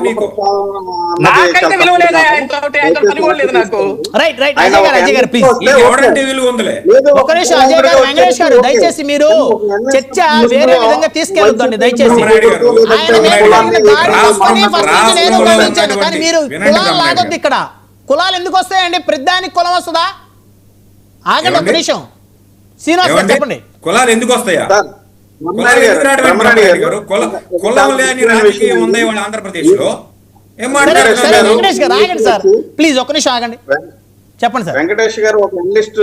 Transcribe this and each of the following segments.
నీకు? నాకైతే విలువ లేదు, పని కూడా లేదు నాకు. రైట్ రైట్ అజయ్ గారు ప్లీజ్. ఎవడంటే విలువ ఉందిలే. ఒక నిమిషం అజయ్ గారు, వెంకటేష్ గారు దయచేసి మీరు చర్చ వేరే విధంగా తీసుకెళ్తుంది దయచేసి. కానీ మీరు కులాలు లాగొద్దు ఇక్కడ. కులాలు ఎందుకు వస్తాయండి? ప్రతిదానికి కులం వస్తుందా? ఆగండి ఒక నిమిషం. శ్రీనివాస్ గారు చెప్పండి. కులాలు ఎందుకు వస్తాయా? కులం లేని రాజకీయం ఉంది ఆంధ్రప్రదేశ్ లో. వెంకటేష్ గారు ఆగండి సార్ ప్లీజ్, ఒక్క నిమిషం ఆగండి, చెప్పండి సార్. వెంకటేష్ గారు ఒక అనలిస్ట్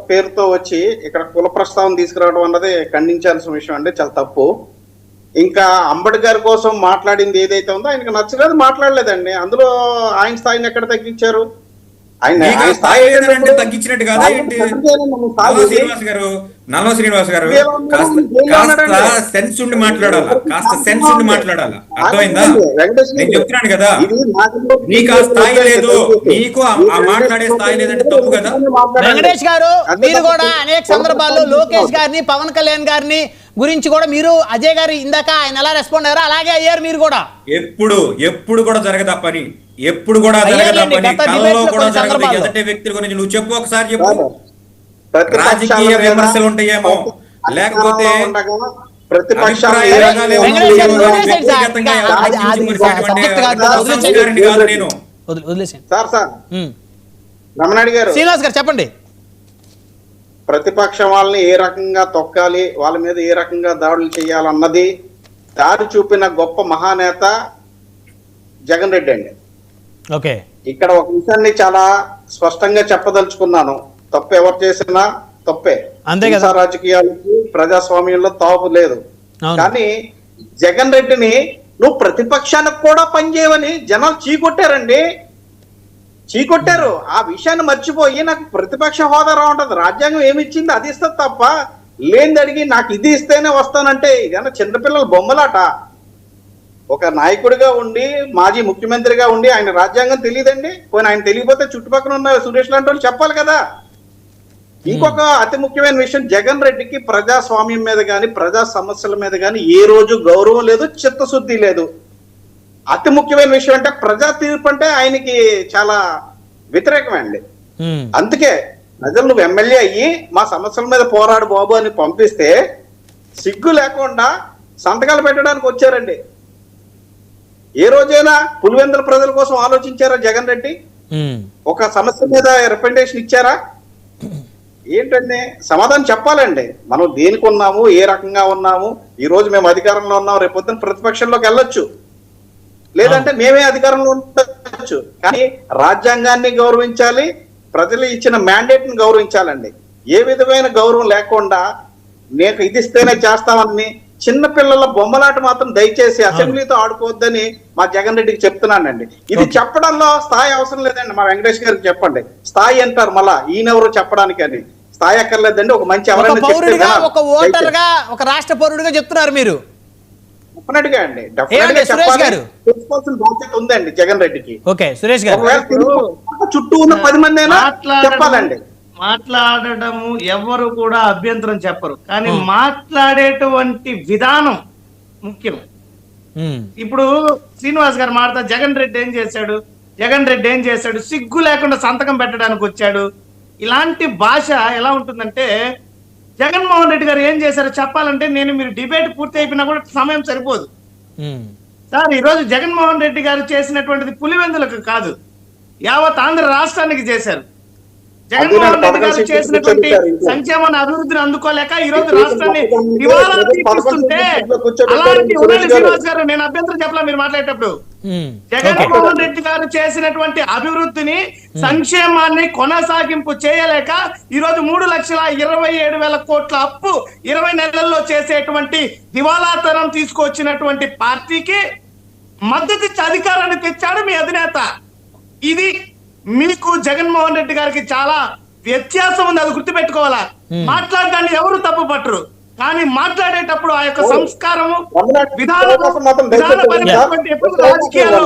పేరుతో వచ్చి ఇక్కడ కుల ప్రస్తావన తీసుకురావడం అన్నది ఖండించాల్సిన విషయం అండి, చాలా తప్పు. ఇంకా అంబేద్కర్ కోసం మాట్లాడింది ఏదైతే ఉందో ఆయనకు నచ్చలేదు, మాట్లాడలేదండి. అందులో ఆయన స్థాయిని ఎక్కడ తగ్గించారు? తగ్గించినట్టు కాదా ఏంటి? నల్ల శ్రీనివాస్ గారు కాస్త సెన్స్ ఉండి మాట్లాడాలా, కాస్త సెన్స్ ఉండి మాట్లాడాలా, అర్థమైందా? నేను చెప్తున్నాను కదా, నీకు ఆ స్థాయి లేదు, నీకు ఆ మాట్లాడే స్థాయి లేదంటే తప్పు కదా. వెంకటేష్ గారు మీరు కూడా అనేక సందర్భాల్లో లోకేష్ గారిని, పవన్ కళ్యాణ్ గారిని గురించి కూడా మీరు, అజయ్ గారు ఇందాక ఆయన ఎలా రెస్పాండ్ అయ్యారో అలాగే అయ్యారు మీరు కూడా. ఎప్పుడు కూడా జరగదా పని, ఎప్పుడు కూడా జరగదా పని, కళ్ళలో కూడా జరగదు. ఎదుటి వ్యక్తుల గురించి నువ్వు చెప్పు, ఒకసారి చెప్పు. రాజకీయ విమర్శలు ఉంటాయేమో, లేకపోతే రమణాడి గారు, శ్రీనివాస్ గారు చెప్పండి. ప్రతిపక్షం వాళ్ళని ఏ రకంగా తొక్కాలి, వాళ్ళ మీద ఏ రకంగా దాడులు చేయాలన్నది దారి చూపిన గొప్ప మహానేత జగన్ రెడ్డి అండి. ఓకే, ఇక్కడ ఒక విషయాన్ని చాలా స్పష్టంగా చెప్పదలుచుకున్నాను. తప్పు ఎవరు చేసినా తప్పే, అంతే కదా. రాజకీయాలకి ప్రజాస్వామ్యంలో తాపు లేదు. కానీ జగన్ రెడ్డిని నువ్వు ప్రతిపక్షానికి కూడా పనిచేయవని జనాలు చీకొట్టారండి, చీకొట్టారు. ఆ విషయాన్ని మర్చిపోయి నాకు ప్రతిపక్ష హోదా రావుంటది, రాజ్యాంగం ఏమి ఇచ్చింది అది ఇస్తుంది తప్ప, లేనిది అడిగి నాకు ఇది ఇస్తేనే వస్తానంటే ఇదన్నా చిన్నపిల్లల బొమ్మలాట. ఒక నాయకుడిగా ఉండి, మాజీ ముఖ్యమంత్రిగా ఉండి ఆయన రాజ్యాంగం తెలియదండి? పోనీ ఆయన తెలియకపోతే చుట్టుపక్కల ఉన్న సురేష్ లాంటి వాళ్ళు చెప్పాలి కదా. ఇంకొక అతి ముఖ్యమైన విషయం, జగన్ రెడ్డికి ప్రజాస్వామ్యం మీద కానీ ప్రజా సమస్యల మీద కానీ ఏ రోజు గౌరవం లేదు, చిత్తశుద్ధి లేదు. అతి ముఖ్యమైన విషయం అంటే ప్రజా తీర్పు అంటే ఆయనకి చాలా వ్యతిరేకమండి. అందుకే ప్రజలు నువ్వు ఎమ్మెల్యే అయ్యి మా సమస్యల మీద పోరాడు బాబు అని పంపిస్తే సిగ్గు లేకుండా సంతకాలు పెట్టడానికి వచ్చారండి. ఏ రోజైనా పులివెందుల ప్రజల కోసం ఆలోచించారా జగన్ రెడ్డి? ఒక సమస్య మీద రిప్రజెంటేషన్ ఇచ్చారా? ఏంటండి సమాధానం చెప్పాలండి. మనం దేనికి ఉన్నాము, ఏ రకంగా ఉన్నాము, ఈ రోజు మేము అధికారంలో ఉన్నాము, రేపు పొద్దున ప్రతిపక్షంలోకి వెళ్ళొచ్చు, లేదంటే మేమే అధికారంలో ఉండొచ్చు. కానీ రాజ్యాంగాన్ని గౌరవించాలి, ప్రజలు ఇచ్చిన మ్యాండేట్ ని గౌరవించాలండి. ఏ విధమైన గౌరవం లేకుండా నేను ఇది ఇస్తేనే చేస్తామని చిన్నపిల్లల బొమ్మలాట మాత్రం దయచేసి అసెంబ్లీతో ఆడుకోవద్దని మా జగన్ రెడ్డికి చెప్తున్నానండి. ఇది చెప్పడంలో స్థాయి అవసరం లేదండి. మా వెంకటేష్ గారికి చెప్పండి, స్థాయి అంటారు మళ్ళా, ఈయనెవరు చెప్పడానికి అని. స్థాయి అక్కర్లేదండి, ఒక మంచి పౌరుడిగా, ఒక ఓటర్ గా, ఒక రాష్ట్ర పౌరుడిగా చెప్తున్నారు మీరు. డెఫినెట్గా అండి, డెఫినెట్గా చెప్పాలి, తెలుసుకోవాల్సిన బాధ్యత ఉందండి జగన్ రెడ్డికి. ఓకే సురేష్ గారు, చుట్టూ ఉన్న 10 మంది అయినా చెప్పాలండి. మాట్లాడటము ఎవరు కూడా అభ్యంతరం చెప్పరు, కానీ మాట్లాడేటువంటి విధానం ముఖ్యం. ఇప్పుడు శ్రీనివాస్ గారు మాట్లాడతా, జగన్ రెడ్డి ఏం చేశాడు, సిగ్గు లేకుండా సంతకం పెట్టడానికి వచ్చాడు. ఇలాంటి భాష ఎలా ఉంటుందంటే, జగన్మోహన్ రెడ్డి గారు ఏం చేశారో చెప్పాలంటే మీరు డిబేట్ పూర్తి అయిపోయినా కూడా సమయం సరిపోదు సార్. ఈరోజు జగన్మోహన్ రెడ్డి గారు చేసినటువంటిది పులివెందులకు కాదు, యావత్ ఆంధ్ర రాష్ట్రానికి చేశారు. జగన్మోహన్ రెడ్డి గారు చేసినటువంటి సంక్షేమాన్ని, అభివృద్ధిని అందుకోలేక ఈ రోజు రాష్ట్రాన్ని దివాలా తీపిస్తుంటే, అలాంటి శ్రీనివాస్ గారు నేను అభ్యంతరం చెప్పలా మీరు మాట్లాడేటప్పుడు, జగన్మోహన్ రెడ్డి గారు చేసినటువంటి అభివృద్ధిని, సంక్షేమాన్ని కొనసాగింపు చేయలేక ఈ రోజు 3,27,000 కోట్ల అప్పు 20 నెలల్లో చేసేటువంటి దివాలాతనం తీసుకొచ్చినటువంటి పార్టీకి మద్దతు అధికారాన్ని తెచ్చాడు మీ అధినేత. ఇది మీకు జగన్మోహన్ రెడ్డి గారికి చాలా వ్యత్యాసం ఉంది, అది గుర్తుపెట్టుకోవాలా. మాట్లాడడాన్ని ఎవరు తప్పు పట్టరు, కానీ మాట్లాడేటప్పుడు ఆ యొక్క సంస్కారము, రాజకీయాలు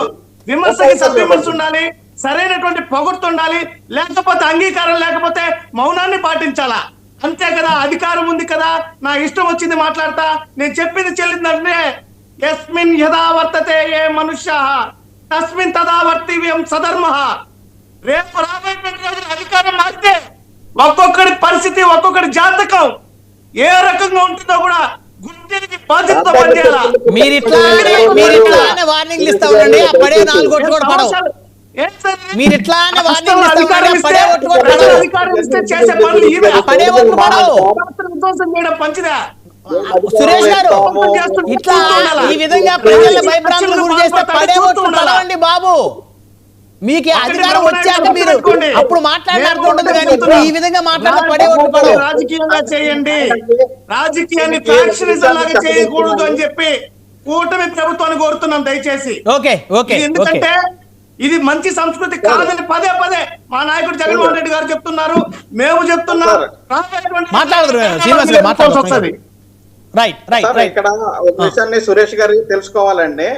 విమర్శకి సద్విమర్శ ఉండాలి, సరైనటువంటి పొగడ్త ఉండాలి, లేకపోతే అంగీకారం లేకపోతే మౌనాన్ని పాటించాలా, అంతే కదా. అధికారం ఉంది కదా, నా ఇష్టం వచ్చింది మాట్లాడతా, నేను చెప్పింది చెల్లిందంటే యస్మిన్ యథా వర్తతే ఏ మనుష్య తస్మిన్ తదా వర్తివ్యం సధర్మః. రేపు రాబోయేటువంటి రోజున అధికారం మారితే ఒక్కొక్కడి పరిస్థితి, ఒక్కొక్కడి జాతకం ఏ రకంగా ఉంటుందో కూడా గుర్తించి బాధ్యతతో పనిచేయాలా. మీరు ఇట్లానే వార్నింగ్లు ఇస్తా ఉండండి, ఆ పడే 4 ఓట్లు కూడా పడవు. మీరు ఇట్లానే వార్నింగ్లు ఇస్తా ఉండండి, పడే ఓట్లు కూడా పడవు. అధికారం ఇస్తే చేసే పనులు ఇవే. పడే ఓట్లు పడవు. విధ్వంసం చేయడం మంచిదా? సురేష్ గారు, ఇట్లా ఈ విధంగా ప్రజల్ని భయభ్రాంతులకు గురి చేస్తే పడే ఓట్లు పడవండి బాబు. మీకు అధికారం వచ్చాక మీరు అప్పుడు మాట్లాడుతుండదు, కానీ ఇప్పుడు ఈ విధంగా మాట్లాడితే పడే ఓట్లు పడవు. రాజకీయంగా చేయండి, రాజకీయాన్ని ఫ్యాక్షనిజం లాగా చేయకూడదు అని చెప్పి కూటమి ప్రభుత్వాన్ని కోరుతున్నాం దయచేసి. Okay okay. ఎందుకంటే ఇది మంచి సంస్కృతి కాదని పదే పదే మా నాయకుడు జగన్మోహన్ రెడ్డి గారు చెప్తున్నారు, మేము చెప్తున్నాం. మాట్లాడదు. ఇక్కడ ఒక విషయాన్ని సురేష్ గారు తెలుసుకోవాలండి.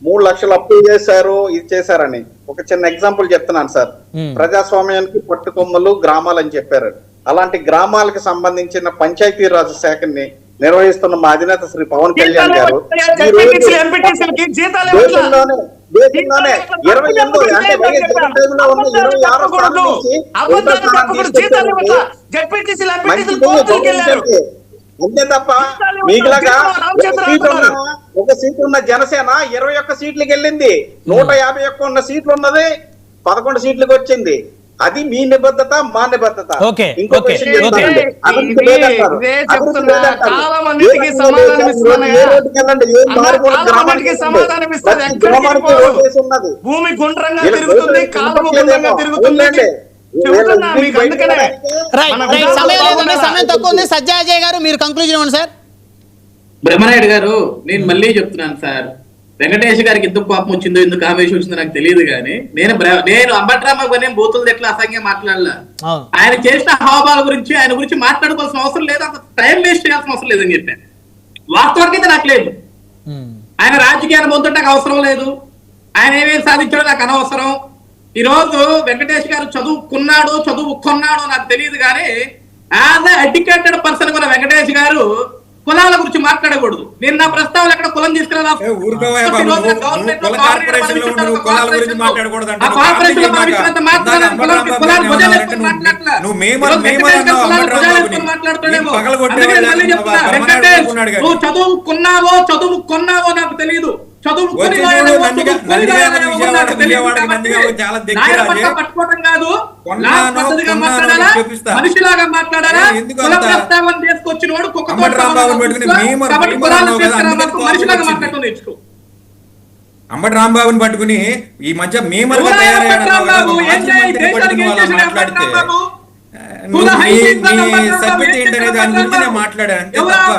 3 లక్షలు అప్పు చేశారు, ఇది చేశారని ఒక చిన్న ఎగ్జాంపుల్ చెప్తున్నాను సార్. ప్రజాస్వామ్యానికి పట్టుకొమ్మలు గ్రామాలు అని చెప్పారు. అలాంటి గ్రామాలకు సంబంధించిన పంచాయతీరాజ్ శాఖని నిర్వహిస్తున్న మా అధినేత శ్రీ పవన్ కళ్యాణ్ గారు దేశంలోనే 28 అంటే జగన్ టైంలో ఉన్న 26 స్థానం నుంచి అంతే తప్ప మీకులాగా ఒక సీట్ ఉన్న జనసేన 21 సీట్లకి వెళ్ళింది. 151 ఉన్న సీట్లు ఉన్నది 11 సీట్లకు వచ్చింది. అది మీ నిబద్ధత, మా నిబద్ధత. ఇంకొక విషయం చెప్తానండి, భూమి గుండ్రంగా తిరుగుతుంది, కాలువ గుండ్రంగా తిరుగుతుంది. సమయం తక్కువ ఉంది. సజ్జాజయ్ గారు మీరు కంక్లూజన్ ఇవ్వండి సార్. బ్రహ్మనాయుడు గారు, నేను మళ్ళీ చెప్తున్నాను సార్, వెంకటేష్ గారికి ఎందుకు కోపం వచ్చిందో, ఎందుకు ఆవేశం వచ్చిందో నాకు తెలియదు, కానీ నేను అంబట్రాంబాబు నేను బూతులు ఎట్లా అసంఖ్యం మాట్లాడలా. ఆయన చేసిన హావభావాల గురించి ఆయన గురించి మాట్లాడుకోవాల్సిన అవసరం లేదు, అంత టైం వేస్ట్ చేయాల్సిన అవసరం లేదని చెప్పాను. వాస్తవానికి అయితే నాకు లేదు. ఆయన రాజకీయాన్ని పొందుతుంటే నాకు అవసరం లేదు, ఆయన ఏమేమి సాధించాడో నాకు అనవసరం. ఈ రోజు వెంకటేష్ గారు చదువుకున్నాడో నాకు తెలియదు, కానీ యాజ్ ఎడ్యుకేటెడ్ పర్సన్ కూడా వెంకటేష్ గారు కులాల గురించి మాట్లాడకూడదు. నేను నా ప్రస్తావన ఎక్కడ కులం తీసుకురా చదువుకున్నావో నాకు తెలియదు, పట్టుకోవడం కాదు, మనిషిలాగా మాట్లాడారా. ప్రస్తావన తీసుకొచ్చిన వాడు అంబటి రాంబాబుని పట్టుకుని ఈ మధ్య మేమలుగా తయారయ్యాడు. సభ్యత ఏంటనేది దాని గురించి మాట్లాడాను అంతే తప్ప